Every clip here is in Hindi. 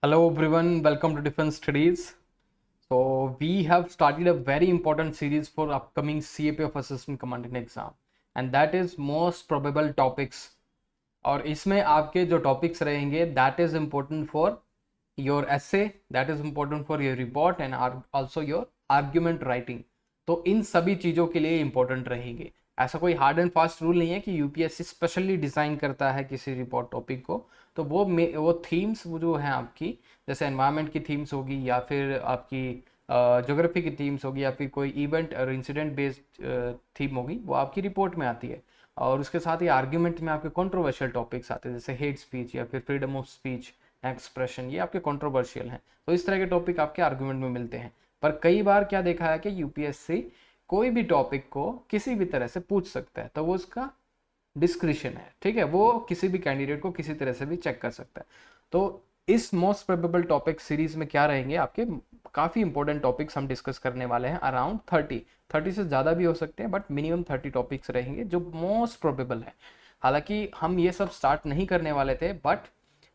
Hello everyone, welcome to Defense Studies. So we have started a very important series for upcoming CAPF Assistant Commandant exam, and that is most probable topics. और इसमें आपके जो टॉपिक्स रहेंगे that is important for your essay, that is important for your report and also your argument writing. तो इन सभी चीज़ों के लिए इंपॉर्टेंट रहेंगे। ऐसा कोई हार्ड एंड फास्ट रूल नहीं है कि यूपीएससी स्पेशली डिज़ाइन करता है किसी रिपोर्ट टॉपिक को। तो वो थीम्स वो जो हैं आपकी, जैसे एनवायरनमेंट की थीम्स होगी या फिर आपकी ज्योग्राफी की थीम्स होगी या फिर कोई इवेंट और इंसिडेंट बेस्ड थीम होगी, वो आपकी रिपोर्ट में आती है। और उसके साथ ही आर्ग्यूमेंट में आपके कंट्रोवर्शियल टॉपिक्स आते हैं, जैसे हेट स्पीच या फिर फ्रीडम ऑफ स्पीच एक्सप्रेशन, ये आपके कंट्रोवर्शियल हैं। तो इस तरह के टॉपिक आपके आर्ग्यूमेंट में मिलते हैं। पर कई बार क्या देखा है कि यूपीएससी कोई भी टॉपिक को किसी भी तरह से पूछ सकता है, तो वो उसका डिस्क्रिशन है, ठीक है। वो किसी भी कैंडिडेट को किसी तरह से भी चेक कर सकता है। तो इस मोस्ट प्रोबेबल टॉपिक सीरीज में क्या रहेंगे आपके, काफ़ी इंपॉर्टेंट टॉपिक्स हम डिस्कस करने वाले हैं। अराउंड 30 से ज़्यादा भी हो सकते हैं, बट मिनिमम 30 टॉपिक्स रहेंगे जो मोस्ट प्रोबेबल है। हालांकि हम ये सब स्टार्ट नहीं करने वाले थे, बट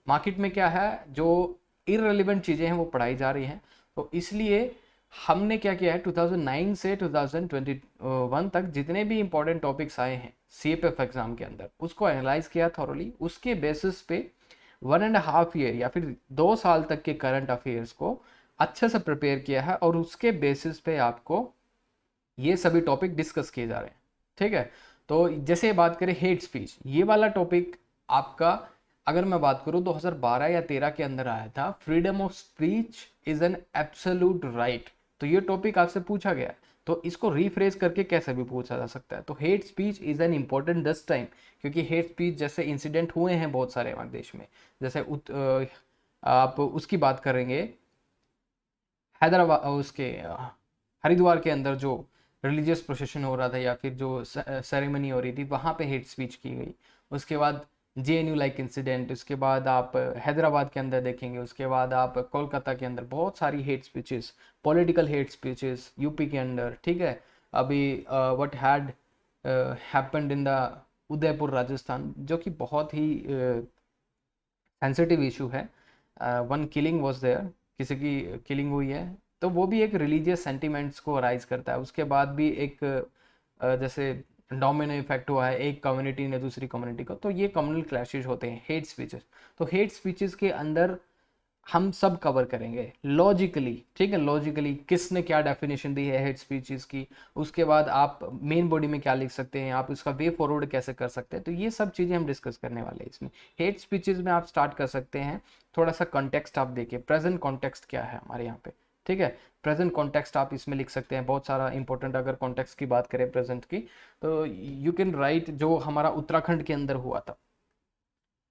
मार्केट में क्या है, जो इररिलेवेंट चीज़ें हैं वो पढ़ाई जा रही हैं। तो इसलिए हमने क्या किया है, 2009 से 2021 तक जितने भी इंपॉर्टेंट टॉपिक्स आए हैं सीएपीएफ एग्जाम के अंदर, उसको एनालाइज किया थॉरली। उसके बेसिस पे 1.5 ईयर या फिर 2 साल तक के करंट अफेयर्स को अच्छे से प्रिपेयर किया है, और उसके बेसिस पे आपको ये सभी टॉपिक डिस्कस किए जा रहे हैं, ठीक है। तो जैसे बात करें हेट स्पीच, ये वाला टॉपिक आपका, अगर मैं बात करूं 2012 या 13 के अंदर आया था, freedom of speech is an absolute right. तो ये टॉपिक आपसे पूछा गया, तो इसको रिफ्रेश करके कैसे भी पूछा जा सकता है। तो hate speech is an important this time, क्योंकि हेट स्पीच जैसे इंसिडेंट हुए हैं बहुत सारे हमारे देश में। जैसे आप उसकी बात करेंगे, हैदराबाद उसके हरिद्वार के अंदर जो रिलीजियस प्रोसेशन हो रहा था या फिर जो सेरेमनी हो रही थी, वहाँ पे हेट स्पीच की गई। उसके बाद जेएनयू लाइक इंसिडेंट, उसके बाद आप हैदराबाद के अंदर देखेंगे, उसके बाद आप कोलकाता के अंदर बहुत सारी hate speeches, political hate speeches UP के अंदर, ठीक है। अभी what had happened in the Udaipur Rajasthan, जो कि बहुत ही सेंसिटिव इशू है। वन किलिंग वॉज देयर, किसी की किलिंग हुई है। तो वो भी एक रिलीजियस सेंटिमेंट्स को राइज करता है। उसके बाद भी एक जैसे डोमिनो इफेक्ट हुआ है एक कम्युनिटी ने दूसरी कम्युनिटी को, तो ये कम्युनल क्लैशेज होते हैं, हेट स्पीचेस। तो हेट स्पीचेस के अंदर हम सब कवर करेंगे लॉजिकली, ठीक है। लॉजिकली किसने क्या डेफिनेशन दी है हेट स्पीचेस की, उसके बाद आप मेन बॉडी में क्या लिख सकते हैं, आप उसका वे फॉरवर्ड कैसे कर सकते हैं। तो ये सब चीज़ें हम डिस्कस करने वाले हैं इसमें। हेट स्पीचेस में आप स्टार्ट कर सकते हैं, थोड़ा सा कॉन्टेक्स्ट आप देखिए, प्रेजेंट कॉन्टेक्स्ट क्या है हमारे यहाँ पे, ठीक है। प्रेजेंट कॉन्टेक्स्ट आप इसमें लिख सकते हैं, बहुत सारा इंपॉर्टेंट। अगर कॉन्टेक्स्ट की बात करें प्रेजेंट की, तो यू कैन राइट जो हमारा उत्तराखंड के अंदर हुआ था,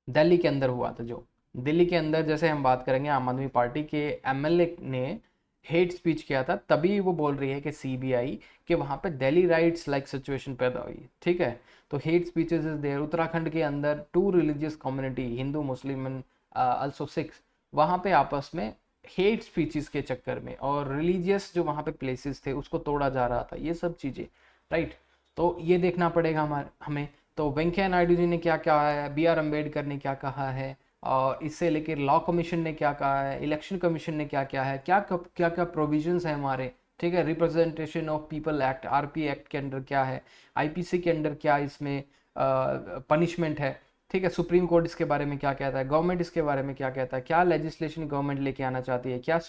दिल्ली के अंदर हुआ था। जो दिल्ली के अंदर जैसे हम बात करेंगे, आम आदमी पार्टी के एमएलए ने हेट स्पीच किया था, तभी वो बोल रही है कि सीबीआई कि वहाँ पे दिल्ली राइट्स लाइक सिचुएशन पैदा हुई, ठीक है। तो hate speeches is there. Uttarakhand के अंदर two religious community, Hindu Muslim and also Sikhs, वहाँ पे आपस में हेट स्पीचेस के चक्कर में, और रिलीजियस जो वहाँ पे प्लेसेस थे उसको तोड़ा जा रहा था, ये सब चीज़ें, राइट। तो ये देखना पड़ेगा हमें। तो वेंकैया नायडू जी ने क्या कहा है, बी आर अम्बेडकर ने क्या कहा है, और इससे लेकर लॉ कमीशन ने क्या कहा है, इलेक्शन कमीशन ने क्या क्या है, क्या क्या क्या प्रोविजंस है हमारे, ठीक है। Representation of people act, RP act के अंदर क्या है, आईपीसी के अंदर क्या इसमें पनिशमेंट है, ठीक है। सुप्रीम कोर्ट इसके बारे में क्या कहता है, गवर्नमेंट इसके बारे में क्या कहता है, क्या लेजिस्लेशन गवर्नमेंट लेके आना चाहती है, क्या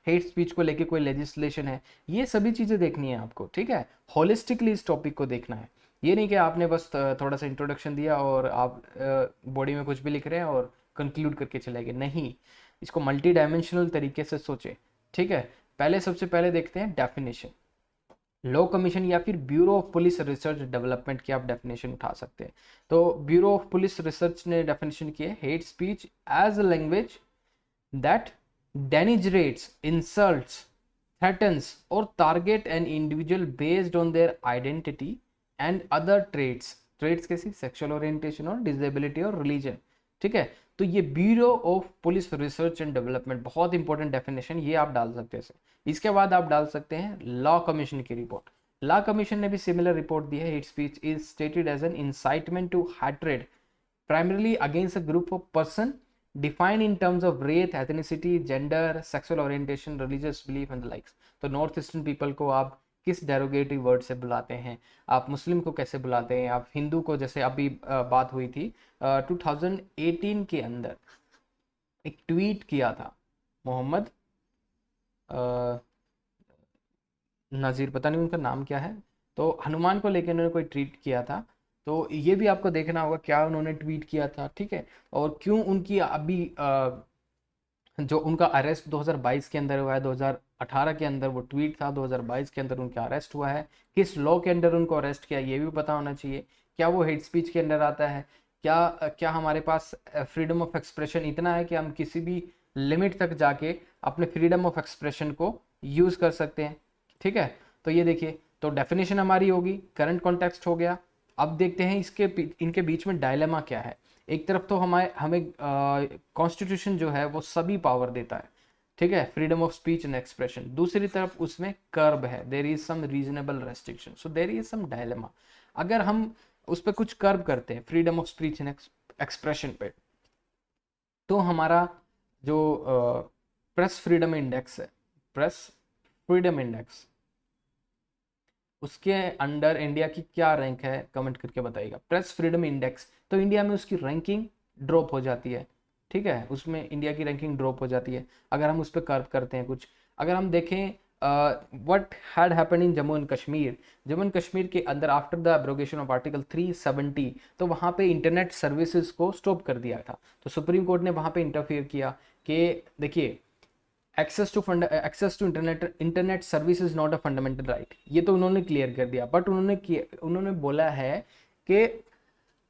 हेट स्पीच को लेके कोई लेजिस्लेशन है, ये सभी चीज़ें देखनी है आपको, ठीक है। होलिस्टिकली इस टॉपिक को देखना है। ये नहीं कि आपने बस थोड़ा सा इंट्रोडक्शन दिया और आप बॉडी में कुछ भी लिख रहे हैं और कंक्लूड करके चले गए, नहीं। इसको मल्टी डायमेंशनल तरीके से सोचे, ठीक है। पहले सबसे पहले देखते हैं डेफिनेशन। लॉ कमीशन या फिर bureau of police research development की आप डेफिनेशन उठा सकते हैं। तो ब्यूरो ऑफ पुलिस रिसर्च ने डेफिनेशन की है, hate speech as a language that denigrates, insults, threatens or target an individual based on their identity and other traits कैसी, सेक्सुअल ओरिएंटेशन और डिसेबिलिटी और रिलीजन, ठीक है। तो ये bureau of police research and development, बहुत इंपॉर्टेंट डेफिनेशन, ये आप डाल सकते हैं। इसके बाद आप डाल सकते हैं लॉ कमीशन की रिपोर्ट। लॉ कमीशन ने भी सिमिलर रिपोर्ट दी है, hate speech is stated as an incitement to hatred primarily against a group of person define in terms of race, ethnicity, gender, sexual orientation, religious belief and the likes. तो नॉर्थ ईस्टर्न पीपल को आप किस डेरोगेटिव वर्ड से बुलाते हैं, आप मुस्लिम को कैसे बुलाते हैं, आप हिंदू को, जैसे अभी बात हुई थी 2018 के अंदर एक ट्वीट किया था मोहम्मद नज़ीर, पता नहीं उनका नाम क्या है, तो हनुमान को लेकर उन्होंने कोई ट्वीट किया था। तो ये भी आपको देखना होगा क्या उन्होंने ट्वीट किया था, ठीक है, और क्यों उनकी अभी जो उनका अरेस्ट 2022 के अंदर हुआ है, 2018 के अंदर वो ट्वीट था, 2022 के अंदर उनका अरेस्ट हुआ है, किस लॉ के अंदर उनको अरेस्ट किया ये भी पता होना चाहिए। क्या वो हेट स्पीच के अंदर आता है, क्या क्या हमारे पास फ्रीडम ऑफ एक्सप्रेशन इतना है कि हम किसी भी लिमिट तक जाके अपने फ्रीडम ऑफ एक्सप्रेशन को यूज़ कर सकते हैं, ठीक है। तो ये देखिए, तो डेफिनेशन हमारी होगी, करंट कॉन्टेक्स्ट हो गया। अब देखते हैं इनके बीच में डायलेमा क्या है। एक तरफ तो हमें कॉन्स्टिट्यूशन जो है वो सभी पावर देता है, ठीक है, freedom of speech and expression. दूसरी तरफ उसमें कर्ब है, there is some reasonable restriction, so there is some dilemma. अगर हम उस पर कुछ कर्ब करते हैं freedom of speech and expression पे, तो हमारा जो प्रेस फ्रीडम इंडेक्स है, प्रेस फ्रीडम इंडेक्स, उसके अंडर इंडिया की क्या रैंक है, कमेंट करके बताइएगा। प्रेस फ्रीडम इंडेक्स, तो इंडिया में उसकी रैंकिंग ड्रॉप हो जाती है, ठीक है, उसमें इंडिया की रैंकिंग ड्रॉप हो जाती है अगर हम उस पर कर्व करते हैं कुछ। अगर हम देखें what had happened in Jammu and Kashmir, Jammu and Kashmir के अंदर after the abrogation of article 370, तो वहाँ पे इंटरनेट सर्विसेज को स्टॉप कर दिया था। तो सुप्रीम कोर्ट ने वहाँ पे इंटरफियर किया कि देखिए, access to internet service is not a fundamental right, ये तो उन्होंने क्लियर कर दिया। बट उन्होंने बोला है कि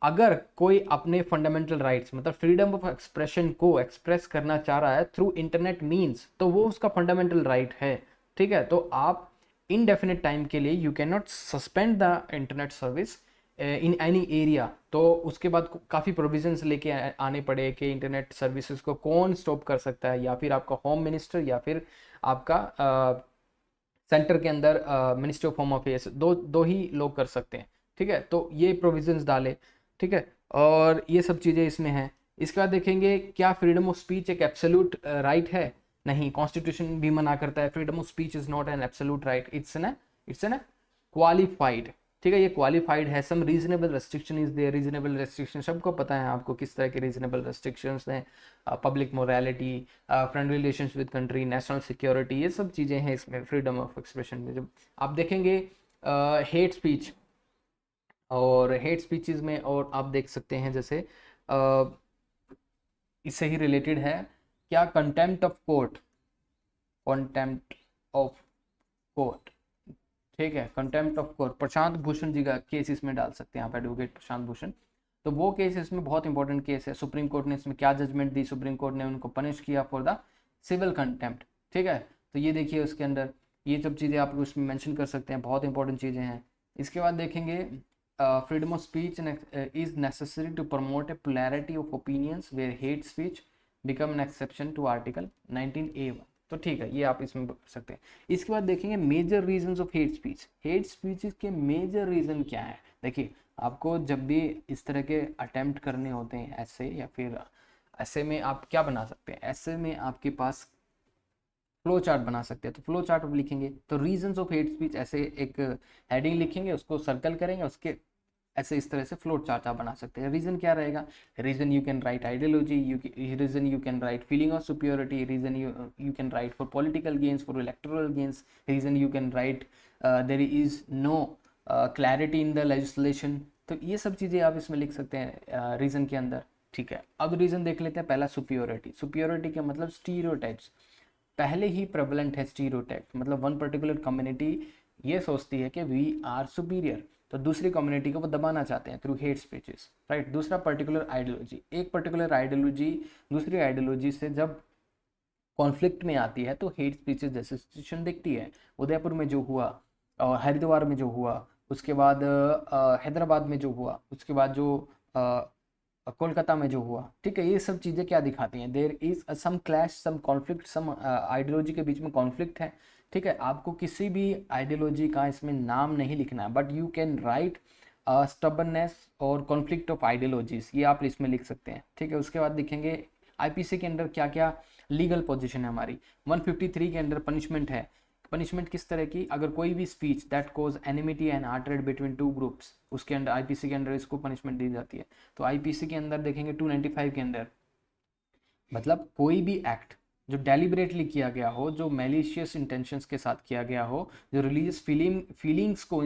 अगर कोई अपने फंडामेंटल राइट्स मतलब फ्रीडम ऑफ एक्सप्रेशन को एक्सप्रेस करना चाह रहा है थ्रू इंटरनेट मीन्स, तो वो उसका फंडामेंटल राइट है, ठीक है। तो आप इनडेफिनेट टाइम के लिए you can not suspend the internet service in any area. तो उसके बाद काफ़ी प्रोविजंस लेके आने पड़े कि इंटरनेट सर्विसेज को कौन स्टॉप कर सकता है, या फिर आपका होम मिनिस्टर या फिर आपका सेंटर के अंदर मिनिस्ट्री ऑफ होम अफेयर्स, दो ही लोग कर सकते हैं, ठीक है। तो ये प्रोविजंस डाले, ठीक है, और ये सब चीज़ें इसमें हैं। इसके बाद देखेंगे क्या फ्रीडम ऑफ स्पीच एक एब्सोल्यूट राइट है, नहीं, कॉन्स्टिट्यूशन भी मना करता है freedom of speech is not an absolute right, it's an qualified, ठीक है, ये क्वालिफाइड है। Some reasonable restriction is there, reasonable restriction सबको पता है आपको किस तरह के रीजनेबल रेस्ट्रिक्शंस हैं, public morality, friend relations with country, national security, ये सब चीज़ें हैं इसमें फ्रीडम ऑफ एक्सप्रेशन में। जब आप देखेंगे हेट स्पीच, और हेट स्पीचेस में और आप देख सकते हैं जैसे इससे ही रिलेटेड है क्या, contempt of court, contempt of court, ठीक है, contempt of court, Prashant Bhushan ji का केस इसमें डाल सकते हैं आप, एडवोकेट प्रशांत भूषण। तो वो केस इसमें बहुत इंपॉर्टेंट केस है। सुप्रीम कोर्ट ने इसमें क्या जजमेंट दी, सुप्रीम कोर्ट ने उनको पनिश किया फॉर द सिविल कंटेम्प्ट, ठीक है। तो ये देखिए उसके अंदर ये सब चीज़ें आप उसमें मेंशन कर सकते हैं, बहुत इंपॉर्टेंट चीज़ें हैं। इसके बाद देखेंगे freedom of speech is necessary to promote a plurality of opinions where hate speech become an exception to article 19A1। तो ठीक है, ये आप इसमें कर सकते हैं। इसके बाद देखेंगे major reasons of hate speech, hate speech के मेजर रीजन क्या है। देखिए, आपको जब भी इस तरह के अटेम्प्ट करने होते हैं ऐसे, या फिर ऐसे में आप क्या बना सकते हैं, ऐसे में आपके पास फ्लो चार्ट बना सकते हैं। तो फ्लो चार्ट आप लिखेंगे तो रीजंस ऑफ हेट स्पीच ऐसे एक हेडिंग लिखेंगे, उसको सर्कल करेंगे, उसके ऐसे इस तरह से फ्लो चार्ट आप बना सकते हैं। रीजन क्या रहेगा, reason you can write ideology, reason you can write feeling of superiority, reason you can write for political gains, for electoral gains, reason you can write there is no clarity in the legislation. तो ये सब चीज़ें आप इसमें लिख सकते हैं रीजन के अंदर, ठीक है। अब रीजन देख लेते हैं। पहला सुपियोरिटी, सुपियोरिटी का मतलब स्टीरियोटाइप्स, पहले ही प्रेवलेंट है स्टीरियोटाइप, मतलब वन पर्टिकुलर कम्युनिटी ये सोचती है कि वी आर सुपीरियर, तो दूसरी कम्युनिटी को वो दबाना चाहते हैं थ्रू हेट स्पीचेस, राइट। दूसरा पर्टिकुलर आइडियोलॉजी, एक पर्टिकुलर आइडियोलॉजी दूसरी आइडियोलॉजी से जब कॉन्फ्लिक्ट में आती है तो हेट स्पीचेस जैसे सिचुएशन दिखती है। उदयपुर में जो हुआ, और हरिद्वार में जो हुआ, उसके बाद हैदराबाद में जो हुआ, उसके बाद जो कोलकाता में जो हुआ, ठीक है, ये सब चीज़ें क्या दिखाती हैं, there is some clash, some conflict, some ideology के बीच में कॉन्फ्लिक्ट है, ठीक है। आपको किसी भी आइडियोलॉजी का इसमें नाम नहीं लिखना है, but you can right stubbornness और कॉन्फ्लिक्ट ऑफ आइडियोलॉजीज, ये आप इसमें लिख सकते हैं, ठीक है। उसके बाद लिखेंगे आईपीसी के अंदर क्या क्या लीगल पोजीशन है हमारी। 153 के अंदर पनिशमेंट है। पनिशमेंट किस तरह की, अगर कोई भी speech that cause enmity and hatred between two groups, उसके अंदर आईपीसी के अंदर इसको पनिशमेंट दी जाती है। तो आईपीसी के अंदर देखेंगे 295 के अंदर, मतलब कोई भी एक्ट जो डेलिबरेटली किया गया हो, जो मैलिशियस इंटेंशंस के साथ किया गया हो, जो रिलीजियस फीलिंग्स को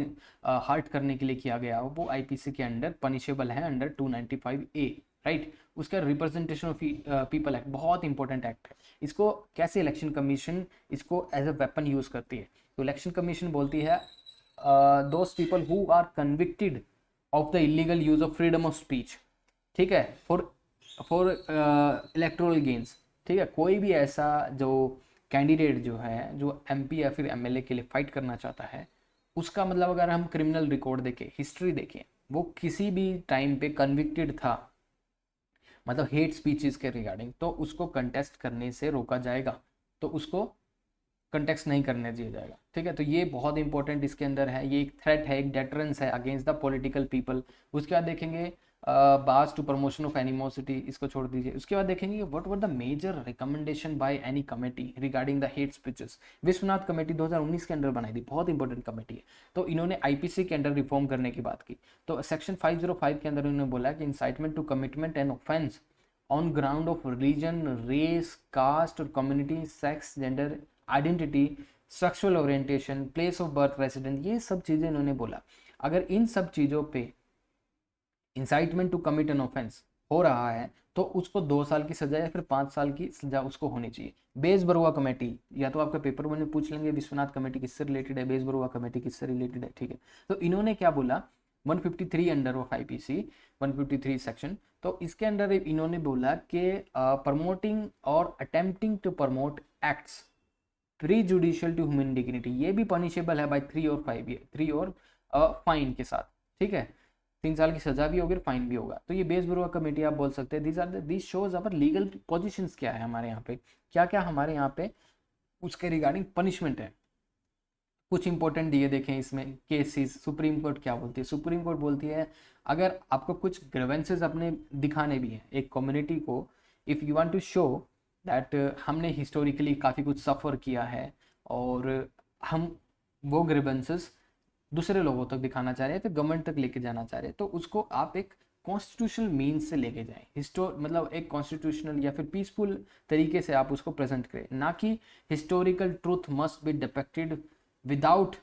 हर्ट करने के लिए किया गया हो, वो आईपीसी के अंडर पनिशेबल है अंडर 295A, राइट। उसका रिप्रेजेंटेशन ऑफ पीपल एक्ट बहुत इंपॉर्टेंट एक्ट है। इसको कैसे इलेक्शन कमीशन इसको एज अ वेपन यूज करती है। तो इलेक्शन कमीशन बोलती है those people who are convicted of the illegal use of freedom of speech, ठीक है, फॉर इलेक्टोरल गेन्स, ठीक है, कोई भी ऐसा जो कैंडिडेट जो है, जो एमपी या फिर एमएलए के लिए फाइट करना चाहता है, उसका मतलब अगर हम क्रिमिनल रिकॉर्ड देखें, हिस्ट्री देखें, वो किसी भी टाइम पे कन्विक्टेड था, मतलब हेट स्पीचेस के रिगार्डिंग, तो उसको कंटेस्ट करने से रोका जाएगा, तो उसको कंटेक्स्ट नहीं करने दिया जाएगा, ठीक है। तो ये बहुत इंपॉर्टेंट इसके अंदर है, ये एक थ्रेट है, एक डेटरेंस है अगेंस्ट द पॉलिटिकल पीपल। उसके बाद देखेंगे बास टू प्रमोशन ऑफ एनिमोसिटी, इसको छोड़ दीजिए। उसके बाद देखेंगे what were the major recommendation by any committee regarding the hate speeches. Vishwanath committee 2019 के अंदर बनाई थी, बहुत इंपॉर्टेंट कमेटी है। तो इन्होंने आईपीसी के अंडर रिफॉर्म करने की बात की। तो सेक्शन 505 के अंदर उन्होंने बोला कि incitement to commitment and offence on ground of religion, race, caste और community, sex, gender identity, sexual orientation, place of birth, resident, ये सब चीज़ें इन्होंने बोला। अगर इन सब चीज़ों पे incitement to commit an offence हो रहा है तो उसको 2 साल की सजा या फिर 5 साल की सजा उसको होनी चाहिए। बेस बरुआ कमेटी, या तो आपका पेपर में पूछ लेंगे विश्वनाथ कमेटी किससे रिलेटेड है, बेस बरुआ कमेटी किससे रिलेटेड है, ठीक है। तो इन्होंने क्या बोला, 153 अंडर ऑफ आईपीसी 153 सेक्शन, तो इसके अंडर इन्होंने बोला कि प्रमोटिंग और attempting to promote acts prejudicial to human dignity, ये भी पनिशेबल है बाय 3 और 5 ईयर, 3 और फाइन के साथ, ठीक है। 3 साल की सजा भी होगी और फाइन भी होगा। तो ये बेस बरुआ कमेटी आप बोल सकते हैं। This shows our legal positions क्या है हमारे यहाँ पे, क्या क्या हमारे यहाँ पे उसके रिगार्डिंग पनिशमेंट है। कुछ इंपॉर्टेंट दिए देखें इसमें केसेस। सुप्रीम कोर्ट क्या बोलती है, सुप्रीम कोर्ट बोलती है अगर आपको कुछ ग्रीवेंसेस अपने दिखाने भी हैं एक कम्युनिटी को, if you want to show that हमने हिस्टोरिकली काफ़ी कुछ सफ़र किया है और हम वो ग्रीवेंसेस दूसरे लोगों तक दिखाना चाह रहे हैं, फिर गवर्नमेंट तक लेके जाना चाह रहे हैं, तो उसको आप एक कॉन्स्टिट्यूशनल मीन्स से लेके जाएं, मतलब एक कॉन्स्टिट्यूशनल या फिर पीसफुल तरीके से आप उसको प्रेजेंट करें, ना कि historical truth must be depicted without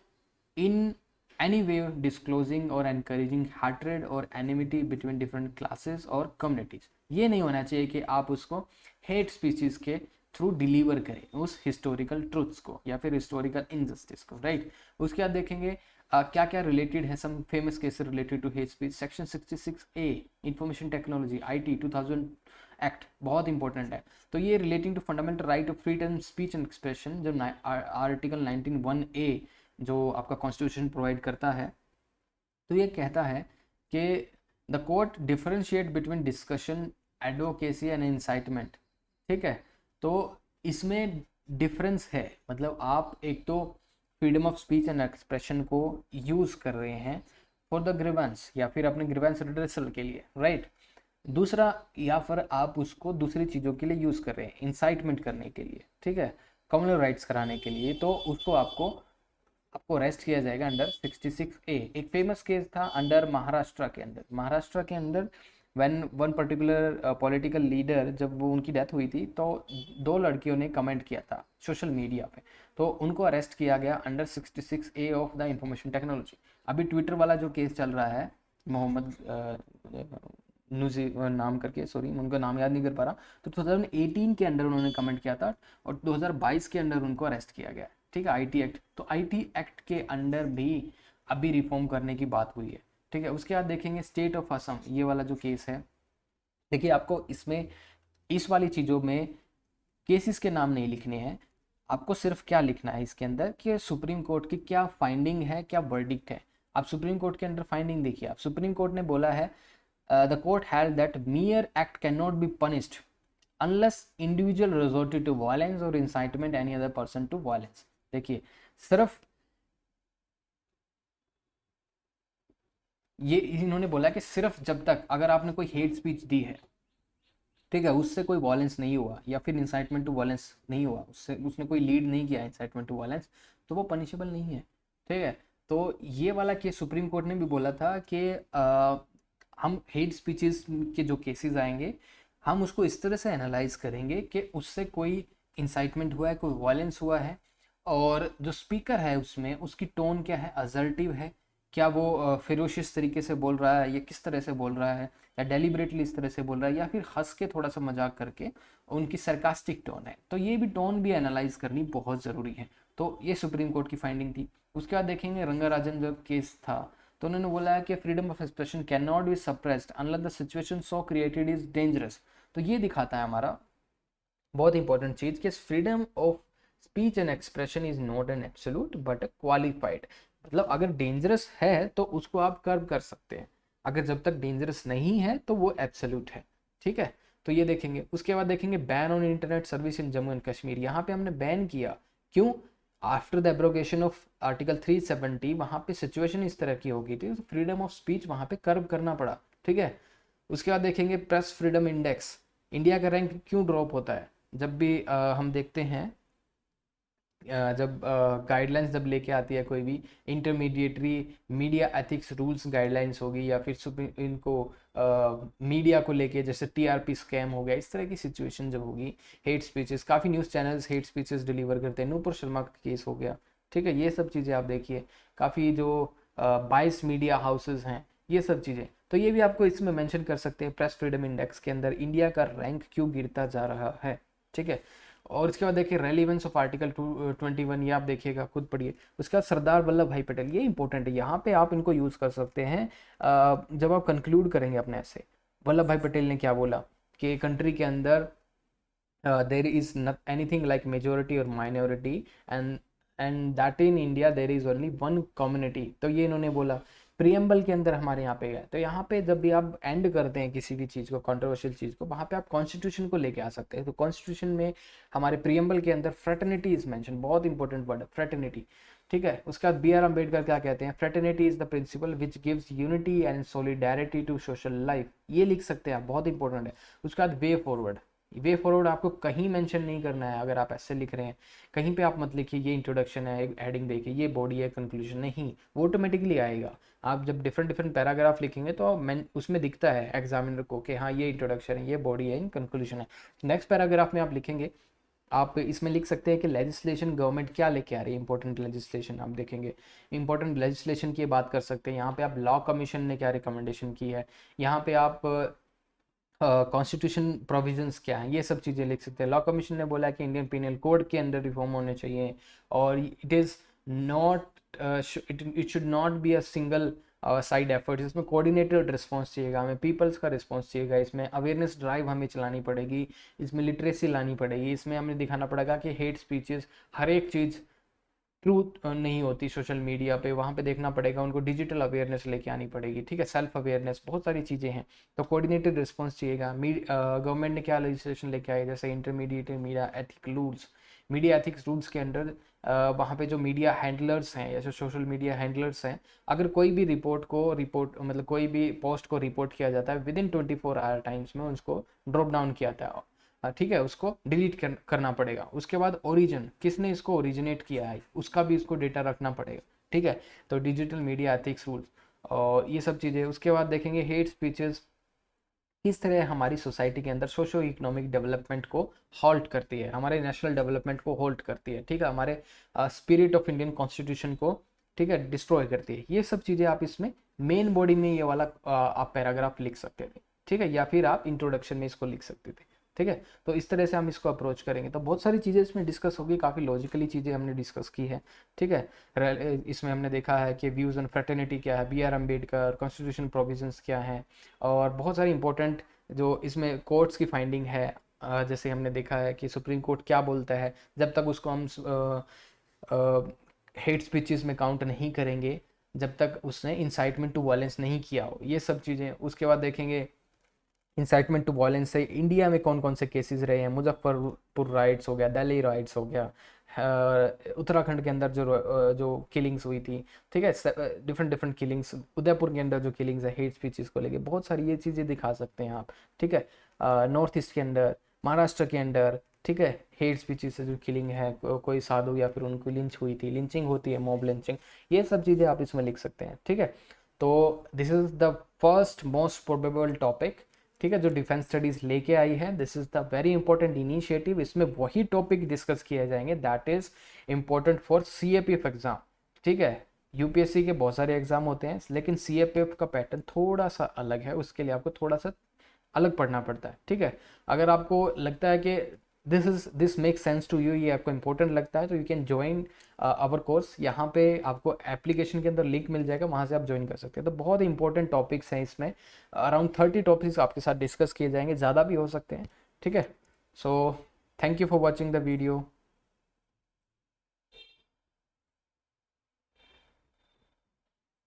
in any way disclosing or encouraging hatred or enmity between different classes और communities। ये नहीं होना चाहिए कि आप उसको हेट स्पीचीज के थ्रू डिलीवर करें उस हिस्टोरिकल ट्रूथ्स को या फिर हिस्टोरिकल इनजस्टिस को, राइट। उसके बाद देखेंगे क्या क्या रिलेटेड है, some famous cases related to hate speech. Section 66A information technology IT 2000 act बहुत इंपॉर्टेंट है। तो ये relating to fundamental right of freedom speech and expression, जब आर्टिकल 19(1)A जो आपका कॉन्स्टिट्यूशन प्रोवाइड करता है, तो ये कहता है कि the court differentiate between discussion, advocacy and incitement, ठीक है। तो इसमें डिफरेंस है, मतलब आप एक तो freedom of speech and expression को यूज़ कर रहे हैं फॉर द ग्रीवेंस या फिर अपने ग्रीवेंस रिड्रेसल के लिए, राइट। दूसरा, या फिर आप उसको दूसरी चीज़ों के लिए यूज़ कर रहे हैं इंसाइटमेंट करने के लिए, ठीक है, कम्युनल राइट्स कराने के लिए, तो उसको आपको अरेस्ट किया जाएगा अंडर 66A। एक फेमस केस था अंडर महाराष्ट्र के अंदर when one particular political leader, जब वो उनकी डेथ हुई थी तो 2 लड़कियों ने कमेंट किया था सोशल मीडिया पे, तो उनको अरेस्ट किया गया under 66A of the information technology. अभी ट्विटर वाला जो केस चल रहा है, मोहम्मद नुजी नाम करके, सॉरी उनका नाम याद नहीं कर पा रहा, तो 2018 के अंडर उन्होंने कमेंट किया था और 2022 के अंडर उनको अरेस्ट किया गया, ठीक है, IT एक्ट। तो IT एक्ट के अंडर भी अभी रिफॉर्म करने की बात हुई है, ठीक है। उसके बाद देखेंगे स्टेट ऑफ असम, ये वाला जो केस है, देखिए आपको इसमें इस वाली चीज़ों में केसेस के नाम नहीं लिखने हैं, आपको सिर्फ क्या लिखना है इसके अंदर कि सुप्रीम कोर्ट की क्या फाइंडिंग है, क्या वर्डिक्ट है। आप सुप्रीम कोर्ट के अंदर फाइंडिंग देखिए, आप सुप्रीम कोर्ट ने बोला है the court held that mere act cannot be punished unless individual resorted to violence or incitement any other person to violence। देखिए सिर्फ ये इन्होंने बोला कि सिर्फ जब तक अगर आपने कोई हेट स्पीच दी है, ठीक है, उससे कोई वॉयलेंस नहीं हुआ या फिर इंसाइटमेंट टू वॉयलेंस नहीं हुआ, उससे उसने कोई लीड नहीं किया इंसाइटमेंट टू वॉयलेंस, तो वो पनिशेबल नहीं है। ठीक है, तो ये वाला केस सुप्रीम कोर्ट ने भी बोला था कि हम हेट स्पीचेस के जो केसेस आएंगे हम उसको इस तरह से एनालाइज करेंगे कि उससे कोई इंसाइटमेंट हुआ है, कोई वायलेंस हुआ है, और जो स्पीकर है उसमें उसकी टोन क्या है, असर्टिव है, क्या वो फिरोशियस तरीके से बोल रहा है या किस तरह से बोल रहा है, या डेलिबरेटली इस तरह से बोल रहा है या फिर हंस के थोड़ा सा मजाक करके, उनकी सरकास्टिक टोन है, तो ये भी टोन भी एनालाइज करनी बहुत ज़रूरी है। तो ये सुप्रीम कोर्ट की फाइंडिंग थी। उसके बाद देखेंगे रंगाराजन जब केस था, तो उन्होंने बोला है कि freedom of expression can not be suppressed unless the situation so created is dangerous. तो ये दिखाता है हमारा बहुत इंपॉर्टेंट चीज कि freedom of speech and expression is not an absolute but qualified. मतलब अगर डेंजरस है तो उसको आप कर्व कर सकते हैं, अगर जब तक डेंजरस नहीं है तो वो एब्सोल्यूट है। ठीक है, तो ये देखेंगे। उसके बाद देखेंगे ban on internet service in Jammu and Kashmir. यहाँ पे हमने बैन किया, क्यों? After the abrogation of article 370 वहाँ पे सिचुएशन इस तरह की हो गई थी, फ्रीडम ऑफ स्पीच वहाँ पे कर्व करना पड़ा। ठीक है, उसके बाद देखेंगे प्रेस फ्रीडम इंडेक्स, इंडिया का रैंक क्यों ड्रॉप होता है? जब भी हम देखते हैं जब गाइडलाइंस जब लेके आती है कोई भी intermediary media ethics rules guidelines होगी, या फिर इनको मीडिया को लेके जैसे टीआरपी स्कैम हो गया, इस तरह की सिचुएशन जब होगी, हेट स्पीचेस, काफ़ी news channels hate speeches deliver करते हैं, नूपुर शर्मा का केस हो गया। ठीक है, ये सब चीज़ें आप देखिए, काफ़ी जो बाइस मीडिया हाउसेज हैं, ये सब चीज़ें, तो ये भी आपको इसमें मेंशन कर सकते हैं प्रेस फ्रीडम इंडेक्स के अंदर इंडिया का रैंक क्यों गिरता जा रहा है। ठीक है, और इसके बाद देखिए रेलिवेंस ऑफ आर्टिकल 21, ये आप देखिएगा, खुद पढ़िए। उसके बाद सरदार वल्लभ भाई पटेल, ये इंपॉर्टेंट है, यहाँ पे आप इनको यूज़ कर सकते हैं जब आप कंक्लूड करेंगे अपने ऐसे। वल्लभ भाई पटेल ने क्या बोला कि कंट्री के अंदर there is anything like majority और minority, and that in India there is only one community. तो ये इन्होंने बोला प्रियम्बल के अंदर हमारे यहाँ पे है। तो यहाँ पे जब भी आप एंड करते हैं किसी भी चीज़ को, कंट्रोवर्शियल चीज़ को, वहाँ पे आप कॉन्स्टिट्यूशन को लेके आ सकते हैं। तो कॉन्स्टिट्यूशन में हमारे प्रियम्बल के अंदर फ्रेटर्निटी इज मेंशन, बहुत इंपॉर्टेंट वर्ड है फ्रेटर्निटी। ठीक है, उसके बाद बी आर अम्बेडकर क्या कहते हैं? Fraternity is the principle which gives unity and solidarity to social life, ये लिख सकते हैं आप, बहुत इंपॉर्टेंट है। उसके बाद वे फॉरवर्ड, वे फॉरवर्ड आपको कहीं मेंशन नहीं करना है। अगर आप ऐसे लिख रहे हैं कहीं पे आप मत लिखिए ये इंट्रोडक्शन है, हेडिंग देखिए, ये बॉडी है, कंक्लूजन नहीं, वो ऑटोमेटिकली आएगा। आप जब डिफरेंट डिफरेंट पैराग्राफ लिखेंगे तो मैं उसमें दिखता है एग्जामिनर को कि हाँ ये इंट्रोडक्शन है, ये बॉडी है, कंक्लूजन है। नेक्स्ट पैराग्राफ में आप लिखेंगे, आप इसमें लिख सकते हैं कि लेजिस्लेशन गवर्नमेंट क्या लेके आ रही है, इंपॉर्टेंट लेजिस्लेशन आप देखेंगे, इंपॉर्टेंट लेजिस्लेशन की बात कर सकते हैं। यहाँ पे आप लॉ कमीशन ने क्या रिकमेंडेशन की है, यहाँ पे आप कॉन्स्टिट्यूशन प्रोविजंस क्या हैं, ये सब चीज़ें लिख सकते हैं। लॉ कमीशन ने बोला कि इंडियन पिनल कोड के अंदर रिफॉर्म होने चाहिए, और it is not it should not be a single side effort, इसमें कोऑर्डिनेटेड रिस्पॉन्स चाहिएगा, हमें पीपल्स का रिस्पॉन्स चाहिएगा, इसमें अवेयरनेस ड्राइव हमें चलानी पड़ेगी, इसमें लिटरेसी लानी पड़ेगी, इसमें हमें दिखाना पड़ेगा कि हेट स्पीचेस हर एक चीज़ ट्रूथ नहीं होती सोशल मीडिया पे, वहाँ पे देखना पड़ेगा, उनको डिजिटल अवेयरनेस लेके आनी पड़ेगी। ठीक है, सेल्फ अवेयरनेस, बहुत सारी चीज़ें हैं। तो कोऑर्डिनेटेड रिस्पॉन्स चाहिएगा। गवर्नमेंट ने क्या लेजिस्लेशन लेके आया, जैसे intermediate media ethic rules, media ethics rules के अंडर वहाँ पे जो मीडिया हैंडलर्स हैं या जो सोशल मीडिया हैंडलर्स हैं, अगर कोई भी रिपोर्ट मतलब कोई भी पोस्ट को रिपोर्ट किया जाता है विद इन 24 आवर टाइम्स में उसको ड्रॉप डाउन किया जाता है। ठीक है, उसको डिलीट करना पड़ेगा। उसके बाद ओरिजिन, किसने इसको ओरिजिनेट किया है, उसका भी इसको डेटा रखना पड़ेगा। ठीक है, तो डिजिटल मीडिया एथिक्स रूल्स और ये सब चीज़ें। उसके बाद देखेंगे हेट स्पीचेस किस तरह हमारी सोसाइटी के अंदर सोशो इकोनॉमिक डेवलपमेंट को हॉल्ट करती है, हमारे नेशनल डेवलपमेंट को होल्ट करती है। ठीक है, हमारे स्पिरिट ऑफ इंडियन कॉन्स्टिट्यूशन को, ठीक है, डिस्ट्रॉय करती है। ये सब चीज़ें आप इसमें मेन बॉडी में ये वाला आप पैराग्राफ लिख सकते थे। ठीक है, या फिर आप इंट्रोडक्शन में इसको लिख सकते थे। ठीक है, तो इस तरह से हम इसको अप्रोच करेंगे। तो बहुत सारी चीज़ें इसमें डिस्कस होगी, काफ़ी लॉजिकली चीज़ें हमने डिस्कस की है। ठीक है, इसमें हमने देखा है कि व्यूज़ ऑन फ्रेटर्निटी क्या है, B R Ambedkar, constitution provisions क्या हैं, और बहुत सारी इंपॉर्टेंट जो इसमें कोर्ट्स की फाइंडिंग है। जैसे हमने देखा है कि सुप्रीम कोर्ट क्या बोलता है, जब तक उसको हम हेट स्पीचेस में काउंट नहीं करेंगे जब तक उसने इंसाइटमेंट टू वायलेंस नहीं किया हो, ये सब चीज़ें। उसके बाद देखेंगे इंसाइटमेंट टू वायलेंस से इंडिया में कौन कौन से केसेस रहे हैं, मुजफ्फरपुर राइट्स हो गया, दिल्ली राइट्स हो गया, उत्तराखंड के अंदर जो किलिंग्स हुई थी, ठीक है, डिफरेंट डिफरेंट किलिंग्स, उदयपुर के अंदर जो किलिंग्स है हेट स्पीचेस को लेके, बहुत सारी ये चीज़ें दिखा सकते हैं आप, ठीक है। नॉर्थ ईस्ट के अंदर, महाराष्ट्र के अंदर, ठीक है, हेट स्पीचेस से जो किलिंग है, कोई साधु या फिर उनको लिंच हुई थी, लिंचिंग होती है, मॉब लिंचिंग, ये सब चीज़ें आप इसमें लिख सकते हैं, ठीक है। तो this is the first most probable topic, ठीक है, जो डिफेंस स्टडीज लेके आई है। This is the very important initiative, इसमें वही टॉपिक डिस्कस किए जाएंगे that is important for CAPF exam, ठीक है। यूपीएससी के बहुत सारे एग्जाम होते हैं, लेकिन सीएपीएफ का पैटर्न थोड़ा सा अलग है, उसके लिए आपको थोड़ा सा अलग पढ़ना पड़ता है, ठीक है। अगर आपको लगता है कि this make sense to you, ये आपको इंपॉर्टेंट लगता है, तो you can join our course. यहाँ पे आपको एप्लीकेशन के अंदर लिंक मिल जाएगा, वहाँ से आप ज्वाइन कर सकते हैं। तो बहुत इंपॉर्टेंट टॉपिक्स हैं इसमें, अराउंड 30 टॉपिक्स आपके साथ डिस्कस किए जाएंगे, ज़्यादा भी हो सकते हैं, ठीक है। So thank you for watching the video.